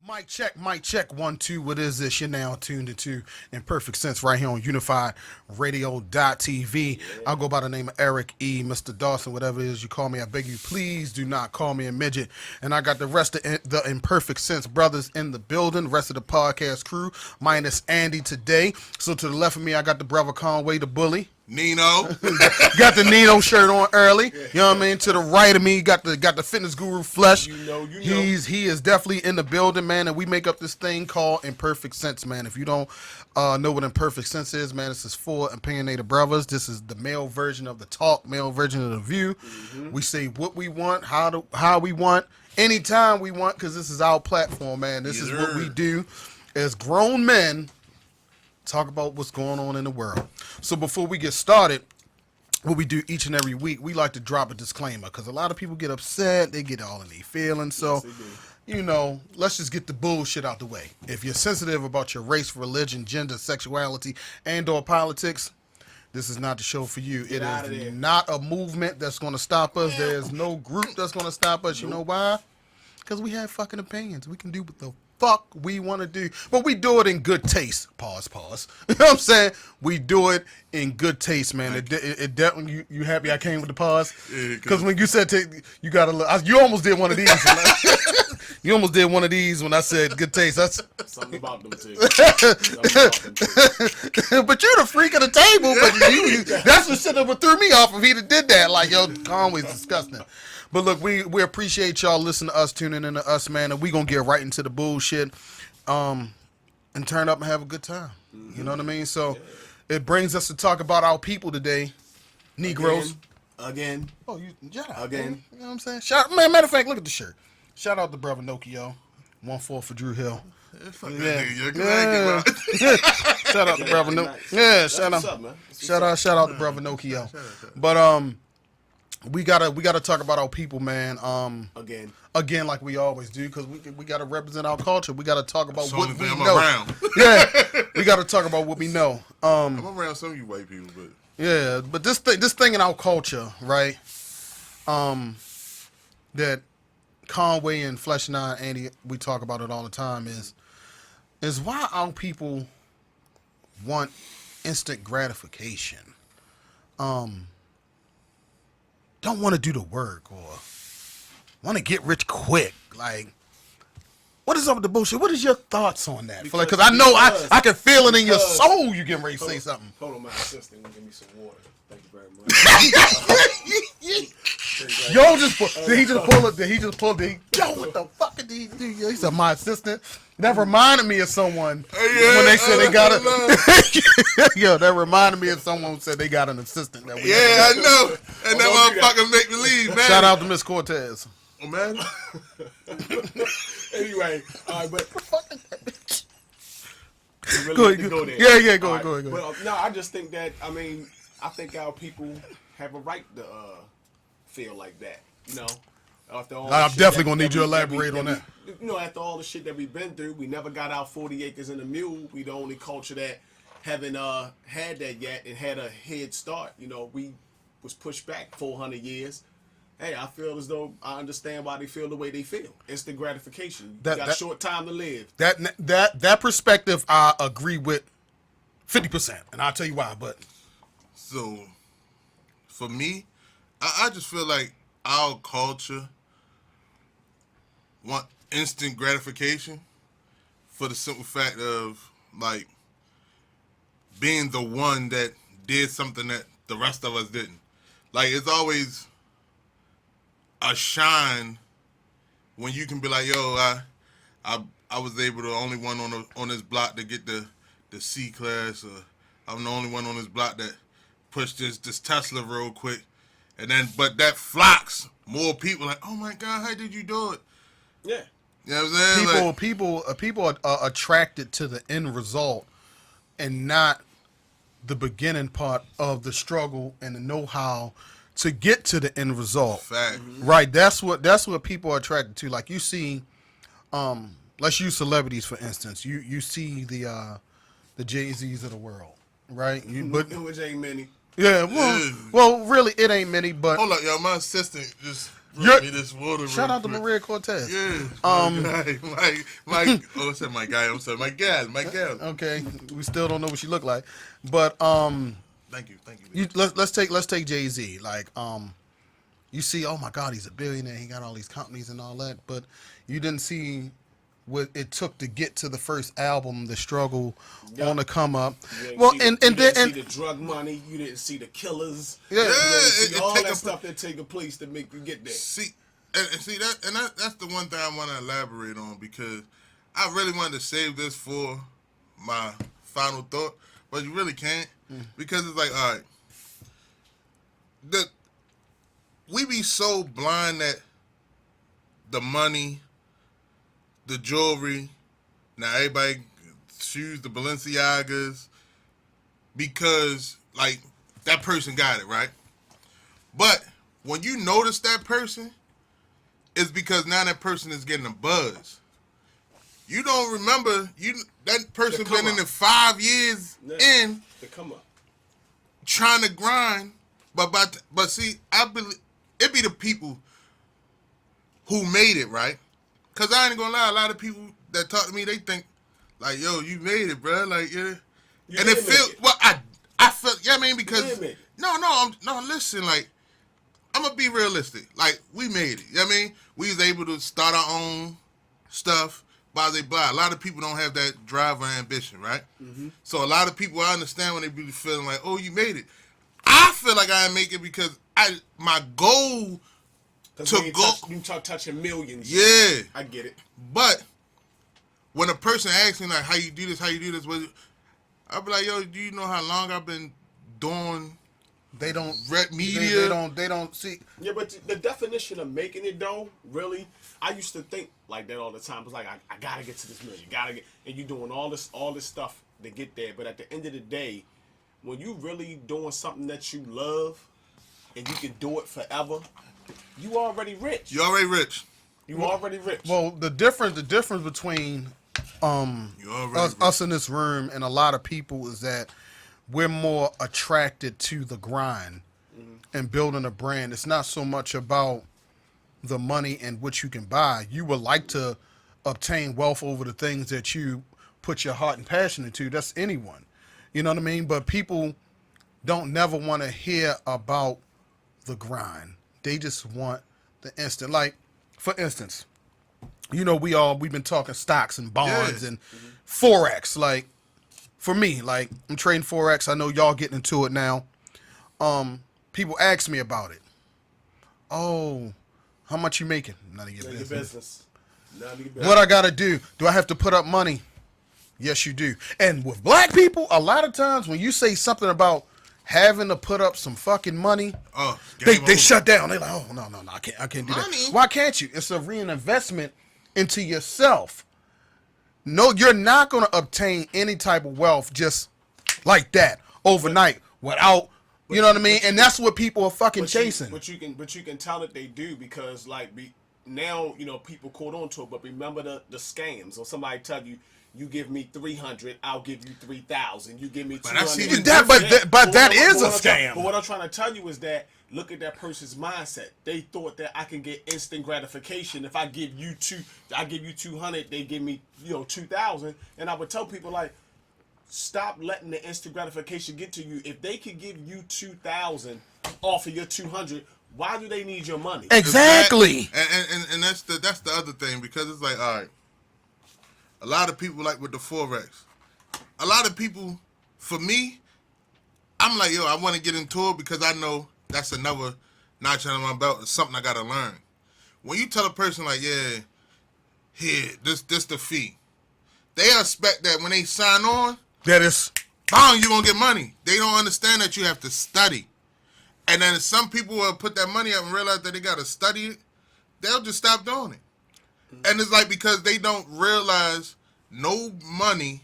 Mic check, 1, 2. What is this? You're now tuned into Imperfect Sense right here on Unified Radio.tv. I'll go by the name of Eric E. Mr. Dawson, whatever it is you call me. I beg you, please do not call me a midget. And I got the rest of the Imperfect Sense brothers in the building, rest of the podcast crew, minus Andy today. So to the left of me, I got the brother Conway, the bully. Nino. Got the Nino shirt on early. You know what I mean? To the right of me, got the fitness guru Flesh. You know. He is definitely in the building, man, and we make up this thing called Imperfect Sense, man. If you don't know what Imperfect Sense is, man, this is for opinionated brothers. This is the male version of the talk, male version of the view. Mm-hmm. We say what we want, how we want, anytime we want, because this is our platform, man. This is what we do as grown men. Talk about what's going on in the world. So before we get started, what we do each and every week, we like to drop a disclaimer because a lot of people get upset. They get all in their feelings. So, let's just get the bullshit out the way. If you're sensitive about your race, religion, gender, sexuality, and or politics, this is not the show for you. It is not a movement that's going to stop us. There's no group that's going to stop us. You know why? Because we have fucking opinions. We can do what the fuck we want to do, but we do it in good taste. Pause. You know what I'm saying? We do it in good taste, man. It definitely. You happy I came with the pause? Because when you said you gotta look, you almost did one of these. You almost did one of these when I said good taste. That's something about them too. But you're the freak of the table. But that's what shit that threw me off if he did that. Like, yo, Conway's disgusting. But look, we appreciate y'all listening to us, tuning in to us, man, and we gonna get right into the bullshit, and turn up and have a good time. You know what I mean? So it brings us to talk about our people today, Negroes. Again. Oh, shout out again. Man. You know what I'm saying? Matter of fact, look at the shirt. Shout out to brother Nokia, 1-4 for Drew Hill. Fuck Yeah. that nigga. Shout out to brother Nokia. Yeah, shout out to brother Nokia. But we gotta talk about our people, man. Again, like we always do, because we gotta represent our culture. We gotta talk about what we know. Around. Yeah, we gotta talk about what we know. I'm around some of you white people, but yeah, but this thing in our culture, right? That Conway and Flesh and I, Andy, we talk about it all the time. Is why our people want instant gratification. Don't want to do the work or want to get rich quick. Like, what is up with the bullshit? What is your thoughts on that? Because I know I can feel it in your soul. You getting ready to say something. Hold on, my assistant will give me some water. Thank you very much. Yo, did he just pull? Yo, what the fuck did he do? He said, my assistant. That reminded me of someone when they said they got a. Yo, that reminded me of someone who said they got an assistant. That I know. And that motherfucker make me leave, man. Shout out to Miss Cortez. Oh, man. Anyway, all right, but Go there. Yeah, go ahead. Well, no, I just think that, I think our people have a right to feel like that, After all I'm definitely going to need you to elaborate on that. After all the shit that we've been through, we never got out 40 acres and a mule. We the only culture that haven't had that yet and had a head start. We was pushed back 400 years. Hey, I feel as though I understand why they feel the way they feel. It's the gratification. You got a short time to live. That perspective, I agree with 50%, and I'll tell you why. But so, for me, I just feel like our culture want instant gratification for the simple fact of, like, being the one that did something that the rest of us didn't. Like, it's always a shine when you can be like, yo, I was able to only one on this block to get the C class, or I'm the only one on this block that pushed this Tesla real quick, and then but that flocks more people like, oh my God, how did you do it? Yeah, you know what I'm saying? People are attracted to the end result and not the beginning part of the struggle and the know-how to get to the end result. Fact. Right. That's what people are attracted to. Like you see, let's use celebrities for instance. You see the Jay-Z's of the world, right? But Which ain't many. yeah, well, really, it ain't many. But Hold up, yo, my assistant just You're- brought me this water. shout real out to quick. Maria Cortez. Yeah. Mike. Oh, I said my guy. I'm sorry, my gal. Okay, we still don't know what she looked like, but Thank you. let's take Jay-Z. Like you see, oh my God, he's a billionaire. He got all these companies and all that, but you didn't see what it took to get to the first album, the struggle on the come up. Well, You and didn't then see the drug money. You didn't see the killers. Yeah. You didn't see it all take that a- stuff that take a place to make you get there. See, and see that's the one thing I want to elaborate on because I really wanted to save this for my final thought, but you really can't because it's like, all right, we be so blind that the money, the jewelry, now everybody choose the Balenciagas because like that person got it right, but when you notice that person, it's because now that person is getting a buzz. You don't remember that person The come been in up. it 5 years Yeah. in To come up. trying to grind, but see, I believe it be the people who made it right. Cause I ain't gonna lie, a lot of people that talk to me, they think like, "Yo, you made it, bro." Like, yeah, You and did it feel make it. well. I felt, yeah, I mean, because did make it. no, listen, like, I'm gonna be realistic. Like, we made it. You know what I mean, we was able to start our own stuff. Blah, blah, blah. A lot of people don't have that drive or ambition, right? Mm-hmm. So a lot of people, I understand when they be feeling like, "Oh, you made it." I feel like I didn't make it because my goal to go. You talk touching millions. Yeah, I get it. but when a person asks me like, how you do this, I'll be like, yo, do you know how long I've been doing they don't rep media? they don't see. Yeah, but the definition of making it though, really, I used to think like that all the time. It's like I gotta get to this million, and you doing all this stuff to get there. But at the end of the day, when you really doing something that you love, and you can do it forever, you already rich. You already rich. You already rich. Well, the difference between You already rich. us in this room and a lot of people is that we're more attracted to the grind and building a brand. It's not so much about the money and what you can buy. You would like to obtain wealth over the things that you put your heart and passion into. That's anyone. You know what I mean? But people don't never want to hear about the grind. They just want the instant. Like, for instance, you know, we've been talking stocks and bonds and Forex. Like, for me, like, I'm trading Forex. I know y'all getting into it now. People ask me about it. Oh, how much you making? None of your None of business. your business. None of your business. What I gotta do? Do I have to put up money? Yes, you do. And with black people, a lot of times when you say something about having to put up some fucking money, Oh, they game over. shut down. They're like, oh no, I can't do Money? that. Why can't you? It's a reinvestment into yourself. No, you're not gonna obtain any type of wealth just like that overnight without, you know what I mean? And that's what people are fucking chasing. But you can tell that they do because now people caught on to it. But remember the scams or somebody tell you. You give me 300, I'll give you 3,000. You give me 200. that's even But that is a scam. But what I'm trying to tell you is that look at that person's mindset. They thought that I can get instant gratification if I give you 200, they give me 2,000. And I would tell people like, stop letting the instant gratification get to you. If they could give you 2,000 off of your 200, why do they need your money? Exactly. And that's the other thing because it's like, all right. A lot of people like with the Forex. A lot of people, for me, I'm like, yo, I want to get into it because I know that's another notch on my belt. It's something I got to learn. When you tell a person like, yeah, here, this the fee. They expect that when they sign on, That is bang, you going to get money. They don't understand that you have to study. And then some people will put that money up and realize that they got to study it. They'll just stop doing it. And it's like because they don't realize no money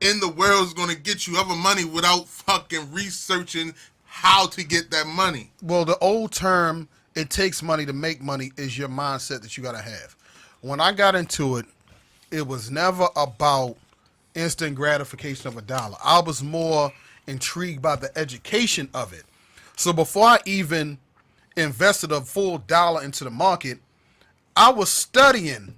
in the world is going to get you other money without fucking researching how to get that money. Well, the old term, it takes money to make money, is your mindset that you got to have. When I got into it, it was never about instant gratification of a dollar. I was more intrigued by the education of it. So before I even invested a full dollar into the market, I was studying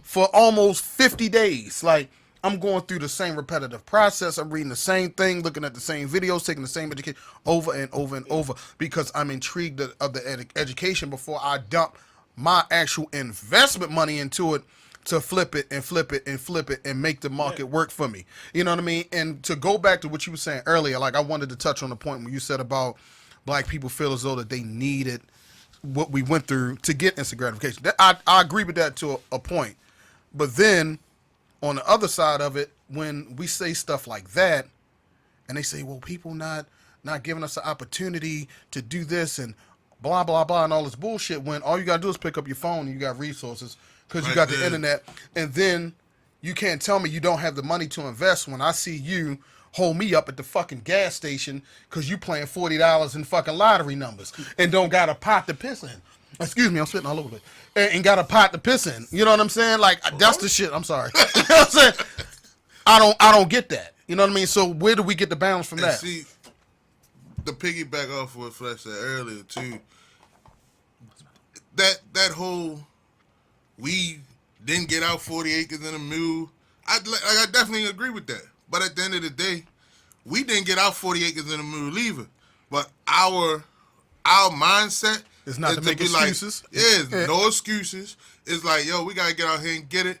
for almost 50 days. Like, I'm going through the same repetitive process. I'm reading the same thing, looking at the same videos, taking the same education over and over and over because I'm intrigued of the education before I dump my actual investment money into it to flip it and flip it and flip it and make the market work for me. You know what I mean? And to go back to what you were saying earlier, like I wanted to touch on the point when you said about black people feel as though that they needed what we went through to get instant gratification. I agree with that to a point. But then on the other side of it, when we say stuff like that, and they say, well, people not giving us the opportunity to do this and blah, blah, blah, and all this bullshit, when all you got to do is pick up your phone and you got resources because you got the internet, and then you can't tell me you don't have the money to invest when I see you hold me up at the fucking gas station because you playing $40 in fucking lottery numbers and don't got a pot to piss in. Excuse me, I'm spitting all over it. And got a pot to piss in. You know what I'm saying? Like, that's the shit. I'm sorry. You know what I'm saying? I don't get that. You know what I mean? So where do we get the balance from that? See, the piggyback off what Flesh said earlier too. That whole we didn't get out 40 acres in a mule. I definitely agree with that. But at the end of the day, we didn't get out 40 acres in a mule either. But our mindset it's not is to make be excuses. Like, no excuses. It's like, yo, we gotta get out here and get it.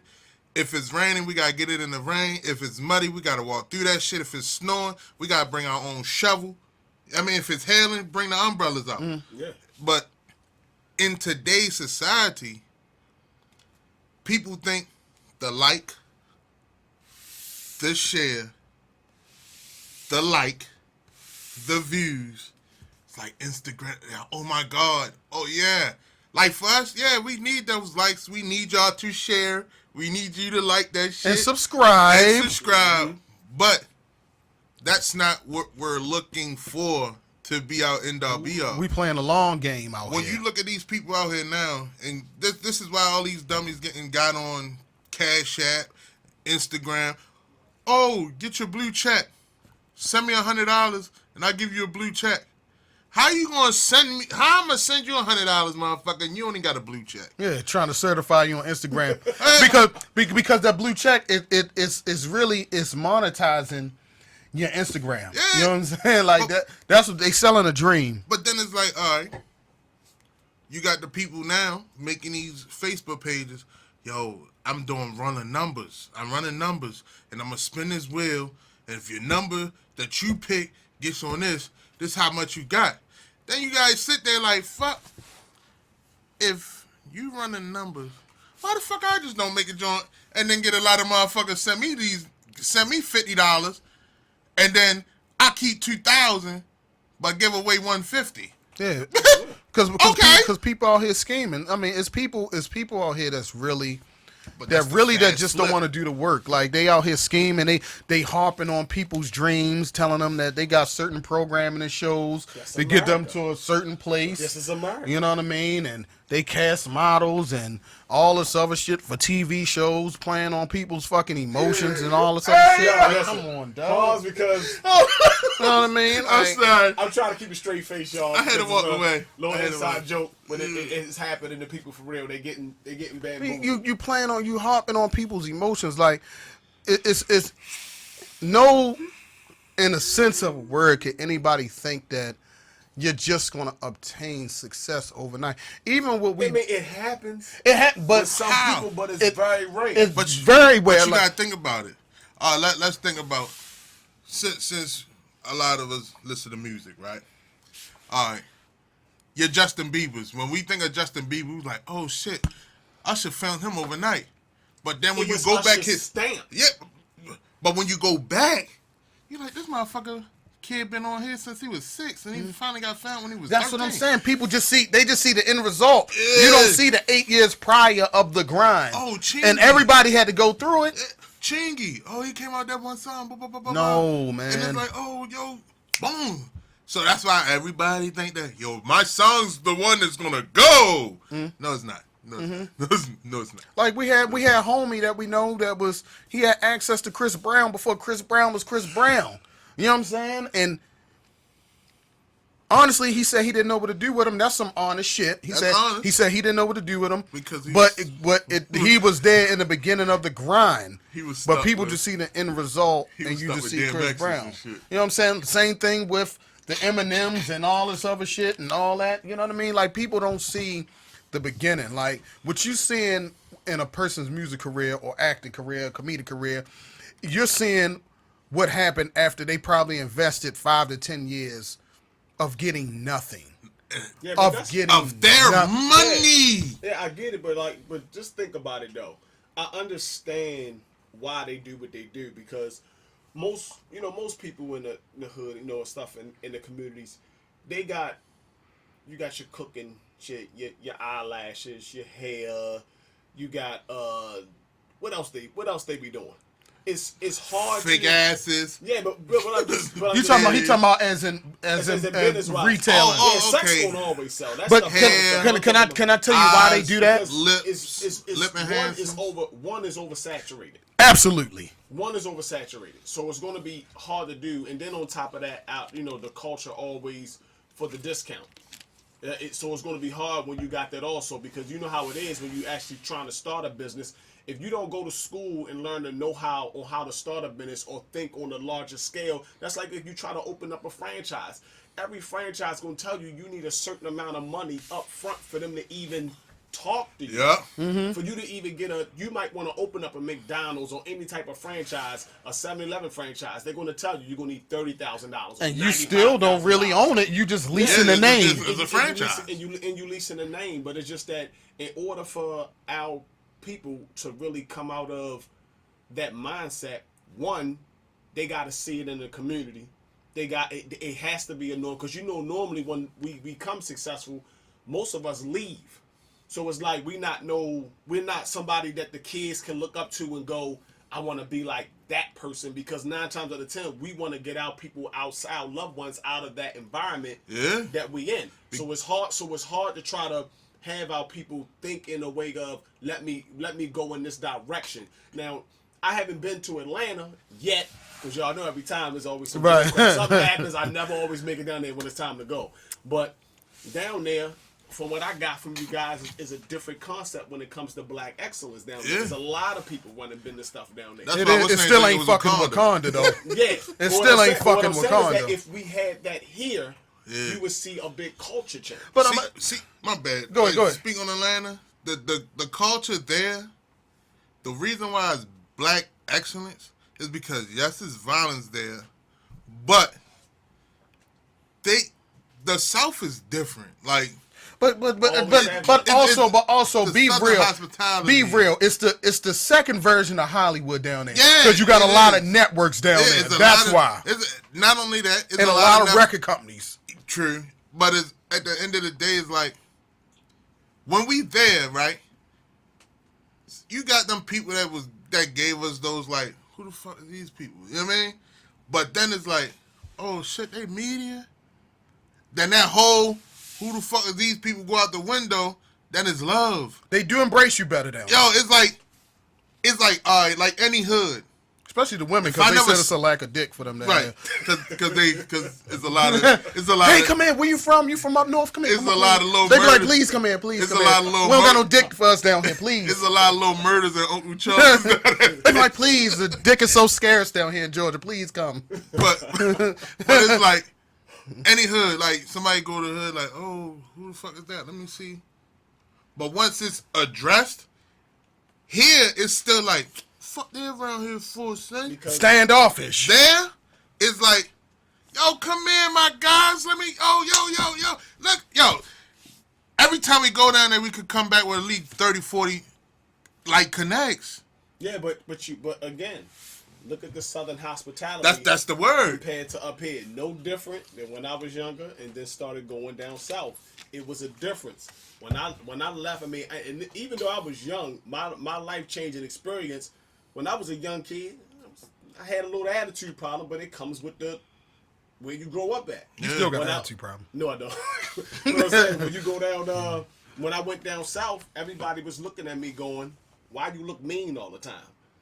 If it's raining, we gotta get it in the rain. If it's muddy, we gotta walk through that shit. If it's snowing, we gotta bring our own shovel. I mean, if it's hailing, bring the umbrellas out. Yeah. But in today's society, people think the like, the share, the like, the views, it's like Instagram. Oh my God. Oh yeah. Like for us, yeah, we need those likes. We need y'all to share. We need you to like that shit. And subscribe. But that's not what we're looking for to be our end all be all. We playing a long game out here. When you look at these people out here now, and this is why all these dummies got on Cash App, Instagram. Oh, get your blue check. Send me $100 and I'll give you a blue check. How you gonna send me? How I'm gonna send you $100, motherfucker? And you only got a blue check. Yeah, trying to certify you on Instagram because that blue check it's really monetizing your Instagram. Yeah. You know what I'm saying? Like that's what they selling a dream. But then it's like, all right, you got the people now making these Facebook pages. Yo, I'm running numbers. I'm running numbers, and I'm gonna spin this wheel. And if your number that you pick gets on this how much you got. Then you guys sit there like, fuck. If you running numbers, why the fuck I just don't make a joint and then get a lot of motherfuckers send me $50, and then I keep $2,000, but give away $150. Yeah, because people out here scheming. I mean, it's people out here that's really. But That just don't want to do the work. Like they out here scheming, they harping on people's dreams, telling them that they got certain programming and shows to get them to a certain place. This is America. You know what I mean? And they cast models and all this other shit for TV shows, playing on people's fucking emotions and all this other shit. Like, come on, dog. Pause because you know what I mean? I'm sorry. I'm trying to keep a straight face, y'all. I had to walk away. Little inside joke when it's happening to people for real. They getting bad. You playing on you harping on people's emotions like it's no, in a sense of a word, can anybody think that you're just gonna obtain success overnight? Even what we, I mean, it happens. But with some people, but it's very rare. It's very rare. But you gotta think about it. Let's think about since a lot of us listen to music, right? All right, you're Justin Bieber's. When we think of Justin Bieber, we're like, oh shit, Usher found him overnight. But then when you go back, his stamp. Yeah, but when you go back, you're like, this motherfucker kid been on here since he was 6, and he finally got found when he was. That's 13. what I'm saying. People just see the end result. Yeah. You don't see the 8 years prior of the grind. Oh, Chingy. And everybody had to go through it. Chingy. Oh, he came out that one song. Blah, blah, blah, no, man. And it's like, oh, yo, boom. So that's why everybody think that, yo, my song's the one that's gonna go. No, it's not. No, no, it's not. Like we had homie that we know that he had access to Chris Brown before Chris Brown was Chris Brown. You know what I'm saying? And honestly, he said he didn't know what to do with him. That's some honest shit. He said he didn't know what to do with him because he was there in the beginning of the grind. He was, but people just see the end result, and you just see Chris Brown. You know what I'm saying? Same thing with the Eminems and all this other shit and all that. You know what I mean? Like people don't see the beginning. Like what you seeing in a person's music career or acting career, comedic career, you're seeing what happened after they probably invested 5 to 10 years of getting nothing. Yeah, of their money. Yeah, I get it, but just think about it though. I understand why they do what they do because most people in the hood, stuff in the communities, you got your cooking shit, your eyelashes, your hair, you got what else they be doing? It's hard. Fake asses. Yeah, but what he talking about as in business retailing. Sex won't always sell. That's but can I tell you why they do that? One is oversaturated. Absolutely. One is oversaturated, so it's going to be hard to do. And then on top of that, the culture always for the discount. So it's going to be hard when you got that also because you know how it is when you actually trying to start a business. If you don't go to school and learn the know-how on how to start a business or think on a larger scale, that's like if you try to open up a franchise. Every franchise going to tell you need a certain amount of money up front for them to even talk to you. Yeah. Mm-hmm. For you to even you might want to open up a McDonald's or any type of franchise, a 7-Eleven franchise. They're going to tell you you're going to need $30,000. And you still don't really own it. You just leasing the name. It's a franchise. And you leasing the name. But it's just that in order for our people to really come out of that mindset, one, they got to see it in the community. It has to be a norm because normally when we become successful, most of us leave. So it's like we're not somebody that the kids can look up to and go, I want to be like that person because 9 times out of 10 we want to get our people outside, our loved ones out of that environment that we in. So it's hard to try to have our people think in a way of let me go in this direction. Now, I haven't been to Atlanta yet, because y'all know every time there's always something happens. I never always make it down there when it's time to go. But down there, from what I got from you guys, is a different concept when it comes to black excellence down there. There's a lot of people running business stuff down there. It still ain't fucking Wakanda though. Yeah. It still ain't fucking Wakanda. If we had that here, you would see a big culture change. But see, my bad. Go ahead. Speak on Atlanta. The culture there, the reason why it's black excellence is because yes, there's violence there, but the South is different. Like, but also be real. Be real. It's the second version of Hollywood down there. Yeah, because you got a lot of networks down there. That's why. Not only that, it's and a lot of record companies. True, but at the end of the day, it's like when we there, right? You got them people that gave us those like, who the fuck are these people? You know what I mean? But then it's like, oh shit, they media. Then that whole who the fuck are these people go out the window. Then it's love. They do embrace you better down there. Yo, it's like all right, like any hood. Especially the women, because they said it's a lack of dick for them down right. Because it's a lot of Hey, come here. Where you from? You from up north? Come here. It's a lot of low. They be like, please come here, please. It's a lot of low. We don't got no dick for us down here, please. It's a lot of low murders in Uncle Charles. They be like, please, the dick is so scarce down here in Georgia. Please come. But it's like any hood, like somebody go to the hood, like, oh, who the fuck is that? Let me see. But once it's addressed, here it's still like, fuck, they around here for say standoffish. There, it's like, yo, come in, my guys. Let me, yo. Look, yo. Every time we go down there, we could come back with at least 30, 40, like, connects. Yeah, but again, look at the Southern hospitality. That's the word. Compared to up here, no different than when I was younger and then started going down south. It was a difference. When I left, I mean, and even though I was young, my life changing experience. When I was a young kid, I had a little attitude problem, but it comes with the where you grow up at. You still got When an I- attitude problem. No, I don't. You know what I'm saying? When you go down, when I went down south, everybody was looking at me going, "Why you look mean all the time?"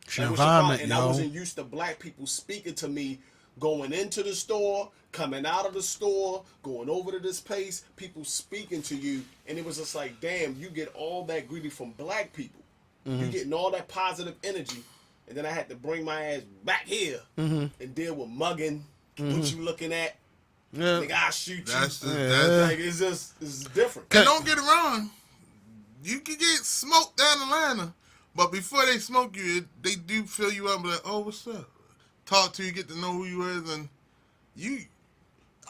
It's your Like, what's your problem? environment, And yo. I wasn't used to black people speaking to me, going into the store, coming out of the store, going over to this place, people speaking to you, and it was just like, damn, you get all that greedy from black people. You getting all that positive energy, and then I had to bring my ass back here and deal with mugging. What you looking at? Yeah. Nigga, I shoot you. That's Like, it's different. and don't get it wrong. You can get smoked down Atlanta, but before they smoke you, they do fill you up like, oh, what's up? Talk to you, get to know who you is, and you.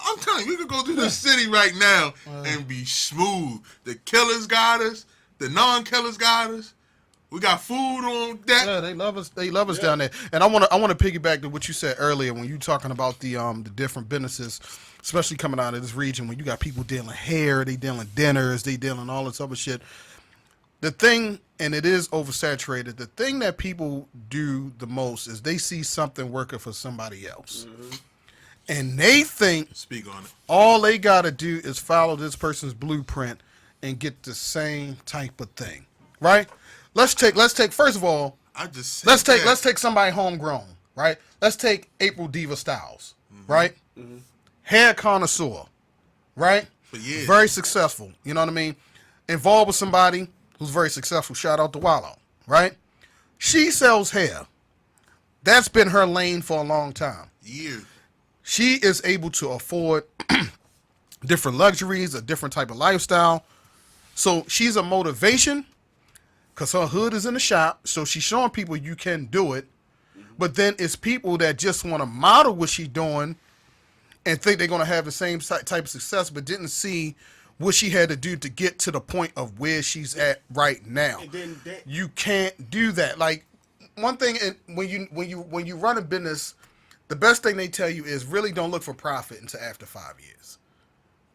I'm telling you, we could go through the city right now and be smooth. The killers got us. The non-killers got us. We got food on deck. Yeah, they love us. They love us down there. And I want to piggyback to what you said earlier when you talking about the different businesses, especially coming out of this region when you got people dealing hair, they dealing dinners, they dealing all this other shit. The thing, and it is oversaturated. The thing that people do the most is they see something working for somebody else, and they think Speak on it. all they got to do is follow this person's blueprint and get the same type of thing, right? Let's take first of all, I just said let's that. take somebody homegrown, right? Let's take April Diva Styles, right? Hair connoisseur, right? For years. Very successful. You know what I mean? Involved with somebody who's very successful. Shout out to Wallow, right? She sells hair. That's been her lane for a long time. years. She is able to afford different luxuries, a different type of lifestyle. So she's a motivation because her hood is in the shop. So she's showing people you can do it. But then it's people that just want to model what she's doing and think they're going to have the same type of success, but didn't see what she had to do to get to the point of where she's at right now. And then that, You can't do that. Like one thing, when you run a business, the best thing they tell you is really don't look for profit until after 5 years.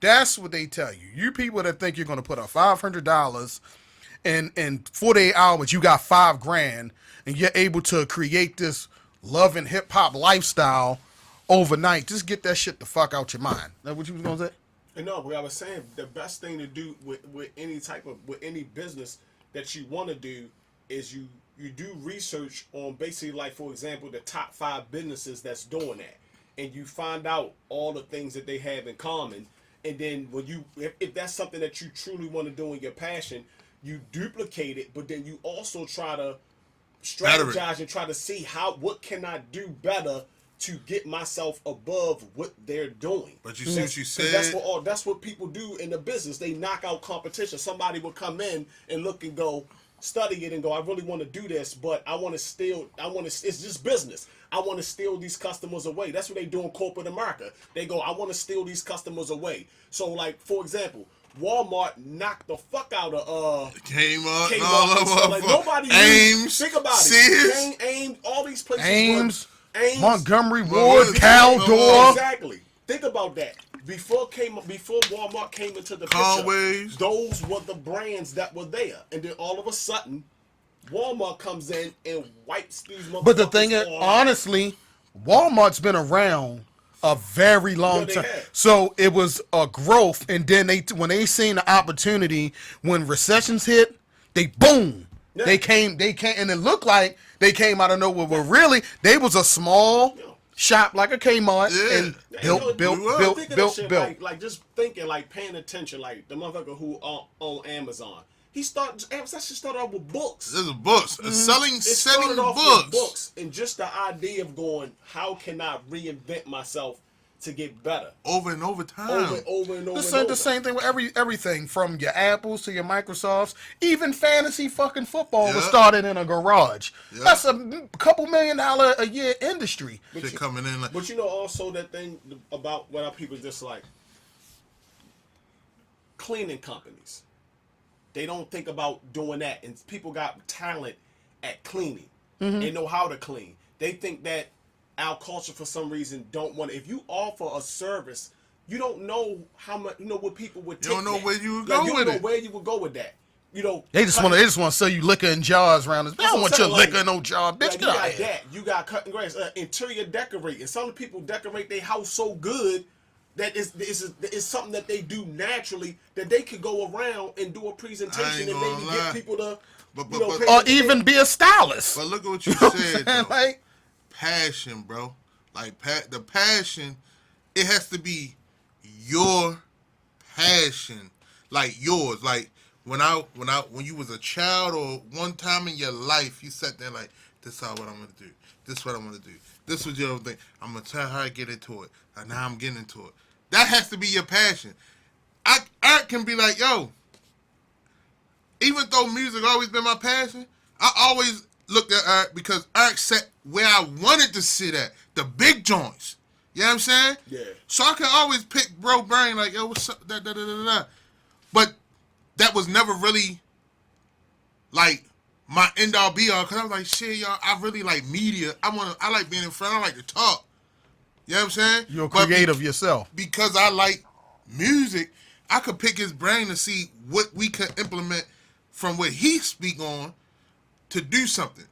That's what they tell you. You people that think you're going to put up $500 in 48 hours, you got $5,000, and you're able to create this love and hip hop lifestyle overnight. Just get that shit the fuck out your mind. That what you was gonna say? and no, what I was saying, the best thing to do with any business that you want to do is you do research on basically, like, for example, the top 5 businesses that's doing that, and you find out all the things that they have in common. And then when if that's something that you truly want to do in your passion, you duplicate it, but then you also try to strategize and try to see what can I do better to get myself above what they're doing. But you see what you 'Cause said? that's what people do in the business. They knock out competition. Somebody will come in and look and go, study it and go, I really want to do this, but it's just business. I want to steal these customers away. That's what they do in corporate America. They go, I want to steal these customers away. So, like, for example, Walmart knocked the fuck out of Kmart, Kmart all and of stuff. Like, them. nobody Ames, think about Sears. it. Ames, all these places. Ames, Ames, Montgomery Well, Ward, what- Caldor. Exactly. Think about that. Before Walmart came into the Conway's. picture, those were the brands that were there, and then all of a sudden, Walmart comes in and wipes these motherfuckers. But the thing is, off. honestly, Walmart's been around a very long Yeah, they time. have. So it was a growth, and then when they seen the opportunity when recessions hit, they boom. Yeah. They came, and it looked like they came out of nowhere. But really, they was a small shop like a Kmart, Yeah. and Yeah, you know, built. think of that shit, like just thinking, like paying attention, like the motherfucker who on Amazon. Amazon started off with books. There's a books. Selling It started off with books. books, and just the idea of going, how can I reinvent myself to get better? Over and over time. Over and over and over. The same thing with everything from your Apples to your Microsofts. Even fantasy fucking football was Yeah. started in a garage. Yeah. That's a couple $1 million a year industry. Shit coming in like, But you know also that thing about what our people just like cleaning companies. They don't think about doing that, and people got talent at cleaning. They know how to clean. They think that our culture, for some reason, don't want. If you offer a service, you don't know how much. You know what people would take. You don't know that. where you would Like, go you with don't know it. where you would go with that. They just want to sell you liquor in jars around this. I don't want your liquor in no jar, bitch. Like, Get out of here. you got cutting grass, interior decorating. Some people decorate their house so good that it's something that they do naturally that they could go around and do a presentation and maybe get people to, or even be a stylist. But look at what you said, though. Like, passion, bro. Like the passion, it has to be your passion, like yours. Like when you was a child or one time in your life, you sat there like, this is what I'm gonna do. This is what I'm gonna do. This was your thing. I'm gonna tell how I get into it, and now I'm getting into it. That has to be your passion. Art can be like, yo. Even though music always been my passion, I always looked at art because art set where I wanted to sit at, the big joints. You know what I'm saying? Yeah. So I can always pick bro brain like, yo, what's up? But that was never really like my end all be all because I was like, shit, y'all, I really like media. I like being in front. I like to talk. You know what I'm saying? You're creative yourself. Because I like music, I could pick his brain to see what we could implement from what he speak on to do something.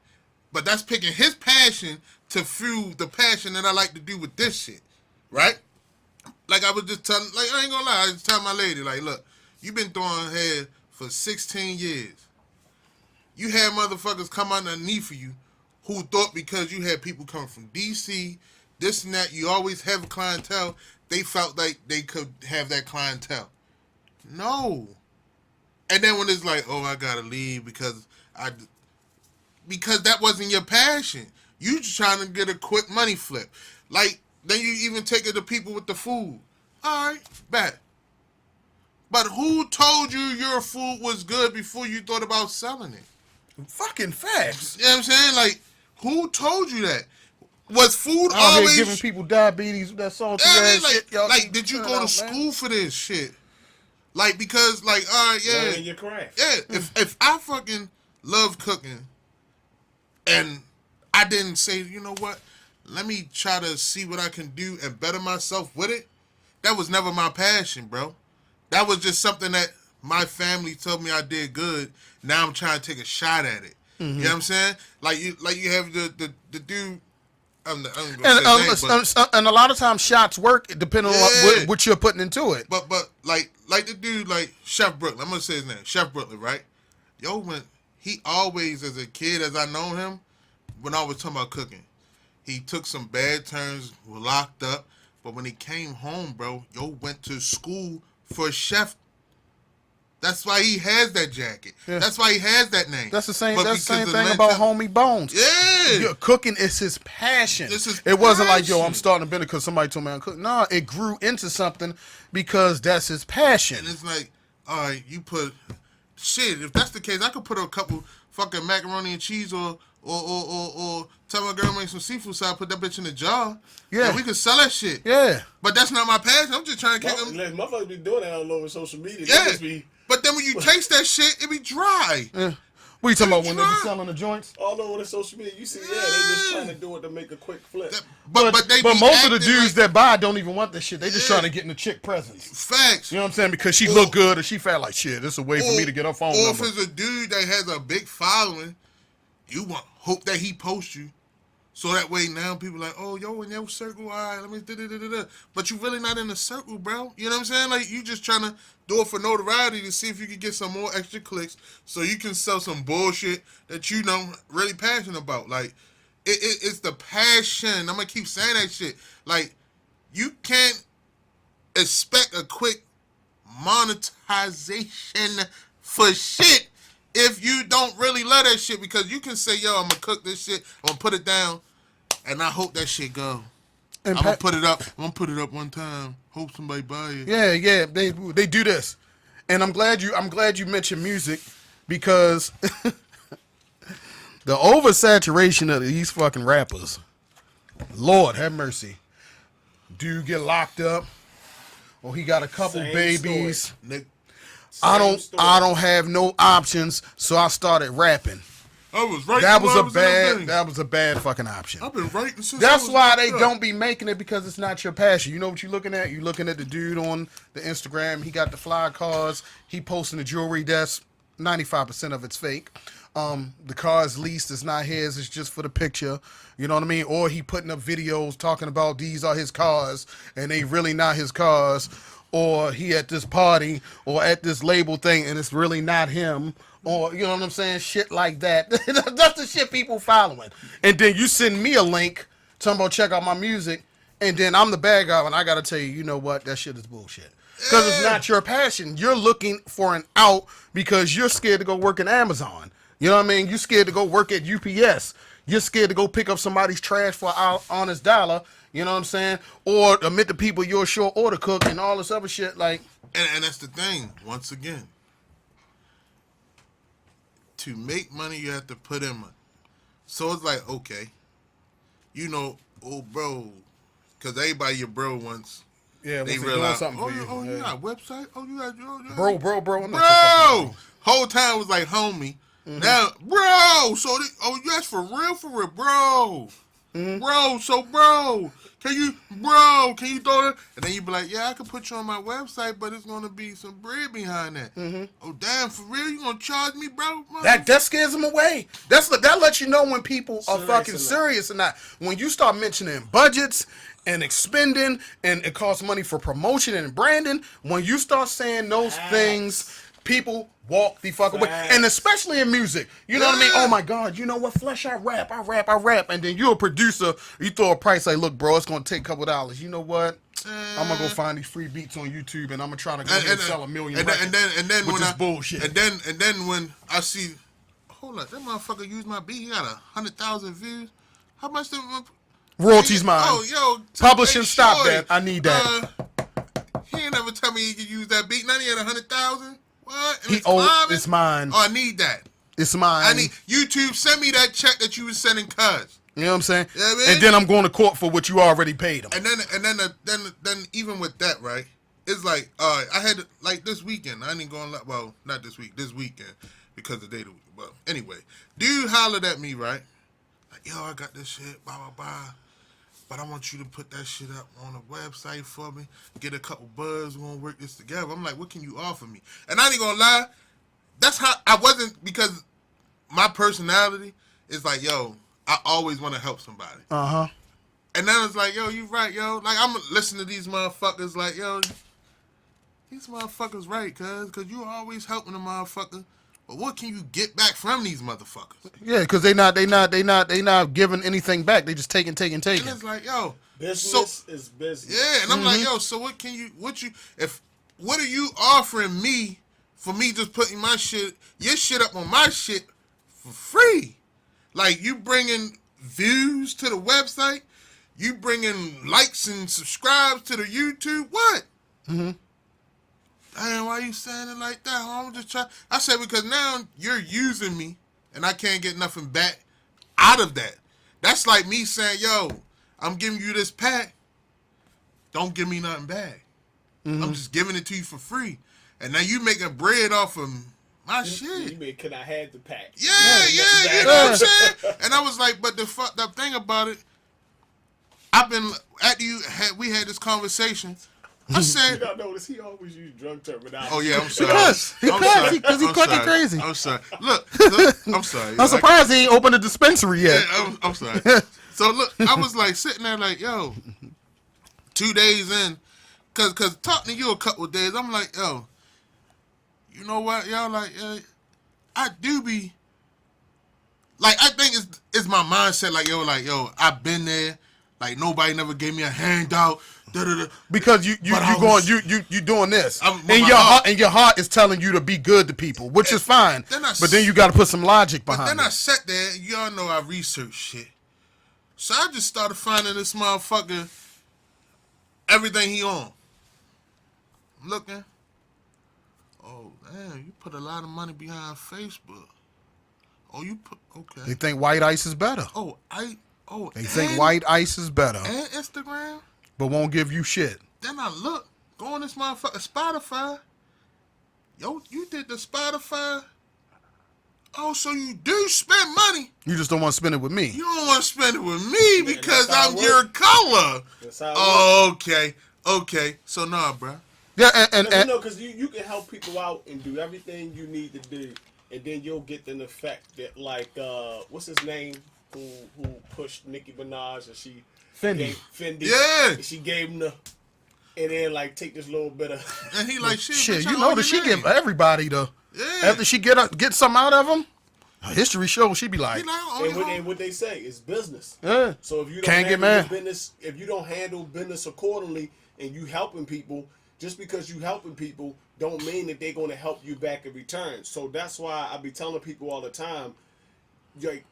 But that's picking his passion to fuel the passion that I like to do with this shit. Right? Like I was just telling, like I ain't gonna lie, I just tell my lady, like, look, you been throwing head for 16 years. You had motherfuckers come underneath of you who thought because you had people coming from DC, this and that, you always have a clientele, they felt like they could have that clientele. No. And then when it's like, oh, I gotta leave because that wasn't your passion. You just trying to get a quick money flip. Like, then you even take it to people with the food. All right, bet. But who told you your food was good before you thought about selling it? Fucking facts. You know what I'm saying? Like, who told you that? Was food Out always here giving people diabetes, that salty ass like, shit, y'all. like, did you go to school for this shit? Like, because, like, all right, yeah. Learning your craft. Yeah, if I fucking love cooking and I didn't say, you know what, let me try to see what I can do and better myself with it, that was never my passion, bro. That was just something that my family told me I did good. Now I'm trying to take a shot at it. You know what I'm saying? Like you have the dude. I'm gonna say his name, And a lot of times shots work depending on what you're putting into it. But like the dude, like Chef Brooklyn, I'm gonna say his name, Chef Brooklyn, right? Yo, he always, as a kid, as I know him, when I was talking about cooking, he took some bad turns, was locked up, but when he came home, bro, yo went to school for a chef. That's why he has that jacket. Yeah. That's why he has that name. That's the same. That's the same thing about Homie Bones. Yeah, cooking is his passion. It wasn't like, yo, I'm starting a business because somebody told me I'm cooking. No, it grew into something because that's his passion. And it's like, all right, you put shit. If that's the case, I could put a couple fucking macaroni and cheese or tell my girl make some seafood salad, put that bitch in a jar. Yeah, and we could sell that shit. Yeah, but that's not my passion. I'm just trying to kick them. Motherfuckers be doing that all over social media. Yeah. But then when you taste that shit, it be dry. Yeah. What are you talking about when they be selling the joints? All over the social media, you see, they just trying to do it to make a quick flip. But most of the dudes that buy don't even want this shit. They just trying to get in the chick presence. Facts. You know what I'm saying? Because she look good or she felt like shit. This is a way for me to get her phone number. Or if it's a dude that has a big following, you hope that he posts you. So that way now people like, oh, yo, in your circle, all right, let me da-da-da-da-da. But you really not in the circle, bro. You know what I'm saying? Like, you just trying to do it for notoriety to see if you can get some more extra clicks so you can sell some bullshit that you know really passionate about. Like, it's the passion. I'm going to keep saying that shit. Like, you can't expect a quick monetization for shit if you don't really love that shit, because you can say, yo, I'm going to cook this shit, I'm going to put it down, and I hope that shit go. I'm going to put it up. I'm going to put it up one time. Hope somebody buy it. Yeah. They do this. And I'm glad you mentioned music because the oversaturation of these fucking rappers, Lord have mercy. Dude get locked up or he got a couple babies. I don't have no options, so I started rapping. I was right. That was a bad fucking option. I've been writing since. That's why they don't be making it, because it's not your passion. You know what you're looking at? You're looking at the dude on the Instagram. He got the fly cars. He posting the jewelry. That's 95% of it's fake. The car's leased, it's not his, it's just for the picture. You know what I mean? Or he putting up videos talking about these are his cars and they really not his cars. Or he at this party or at this label thing and it's really not him. Or, you know what I'm saying? Shit like that. That's the shit people following. And then you send me a link talking about check out my music. And then I'm the bad guy and I got to tell you, you know what? That shit is bullshit. Because it's not your passion. You're looking for an out because you're scared to go work at Amazon. You know what I mean? You're scared to go work at UPS. You're scared to go pick up somebody's trash for an honest dollar. You know what I'm saying? Or admit to people you're a short order cook and all this other shit. Like, And that's the thing. Once again, to make money, you have to put in money. So it's like, okay, you know, oh, bro, because everybody your bro once. yeah, They doing realize, something for oh, you. oh, you Yeah. got a website? Oh, you got, Bro. I'm not your fucking bro. Whole time was like, homie. Now, bro, so, oh, you that's for real, bro. Bro, so, bro, can you throw it? And then you be like, yeah, I can put you on my website, but it's going to be some bread behind that. Oh, damn, for real? You going to charge me, bro? That scares them away. That lets you know when people are Serious fucking or not. serious or not. When you start mentioning budgets and expending and it costs money for promotion and branding, when you start saying those things, people walk the fuck away. Facts. And especially in music. You know what I mean? Yeah. Oh my God, you know what? Flesh, I rap. And then you're a producer, you throw a price like, look, bro, it's going to take a couple dollars. You know what? I'm going to go find these free beats on YouTube and I'm going to try to go ahead and sell 1 million records and then with when this bullshit. And then when I see, hold up, that motherfucker used my beat. He got 100,000 views. How much did Royalties mine. Oh, yo, Publishing, hey, stop shorty, that. I need that. He ain't never tell me he could use that beat. Now he had 100,000. What? And He owed, it's mine. Oh, I need that. It's mine. I need YouTube. Send me that check that you was sending, cuz. You know what I'm saying? Yeah, man. And then I'm going to court for what you already paid him. And then even with that, right? It's like I had like this weekend. I ain't going well, not this week. This weekend because the day of the week. But anyway, dude hollered at me, right? Like, yo, I got this shit, blah blah blah. But I want you to put that shit up on a website for me. Get a couple buzz. We're gonna work this together. I'm like, what can you offer me? And I ain't gonna lie. That's how I wasn't, because my personality is like, yo, I always want to help somebody. Uh-huh. And then it's like, yo, you right, yo. Like, I'm listening to these motherfuckers like, yo, these motherfuckers right, cuz you always helping the motherfucker. But what can you get back from these motherfuckers? Yeah, because they not giving anything back. They just taking. And it's like, yo, Business is business. yeah, and I'm like, yo, so what are you offering me for me just putting your shit up on my shit for free? Like, you bringing views to the website, you bringing likes and subscribes to the YouTube, what? Damn, why you saying it like that? I'm just trying. I said, because now you're using me and I can't get nothing back out of that. That's like me saying, yo, I'm giving you this pack. Don't give me nothing back. I'm just giving it to you for free. And now you making bread off of my shit. You mean, can I have the pack? Yeah, you know what I'm saying? And I was like, but the fucked up thing about it, we had this conversation. I said, You don't notice he always use drug terminology. oh yeah, I'm sorry. Because he fucking crazy. I'm sorry. Look, I'm sorry. I'm surprised he ain't opened a dispensary yet. Yeah, I'm sorry. So look, I was like sitting there like, yo, 2 days in, cause talking to you a couple of days, I'm like, yo, you know what, y'all, like, I do be, like, I think it's my mindset, like, yo, I've been there, like, nobody never gave me a handout. Because you doing this, with and my your heart is telling you to be good to people, which is fine. But then you got to put some logic But behind then it. I sat there, and y'all know I research shit. So I just started finding this motherfucker, everything he on. I'm looking. Oh, damn, you put a lot of money behind Facebook. Oh, okay. They think white ice is better. They They think white ice is better, and Instagram. but won't give you shit. Then I look, go on this motherfucker Spotify. Yo, you did the Spotify. Oh, so you do spend money. You just don't want to spend it with me. You don't want to spend it with me because that's how I'm it your work. color. That's how it Okay. So nah, bruh. Yeah, Because you can help people out and do everything you need to do, and then you'll get the effect that like what's his name who pushed Nicki Minaj and she Fendi. gave Fendi. Yeah. And she gave him the. And then like take this little bit of And he like, shit, bitch, you I know owe that she money. give everybody the Yeah. after she get something out of them. History shows she be like, He like, I owe you and what they say is business. yeah. So if you don't Can't get handle your mad. business, if you don't handle business accordingly, and you helping people, just because you helping people, don't mean that they're going to help you back in return. So that's why I be telling people all the time, like,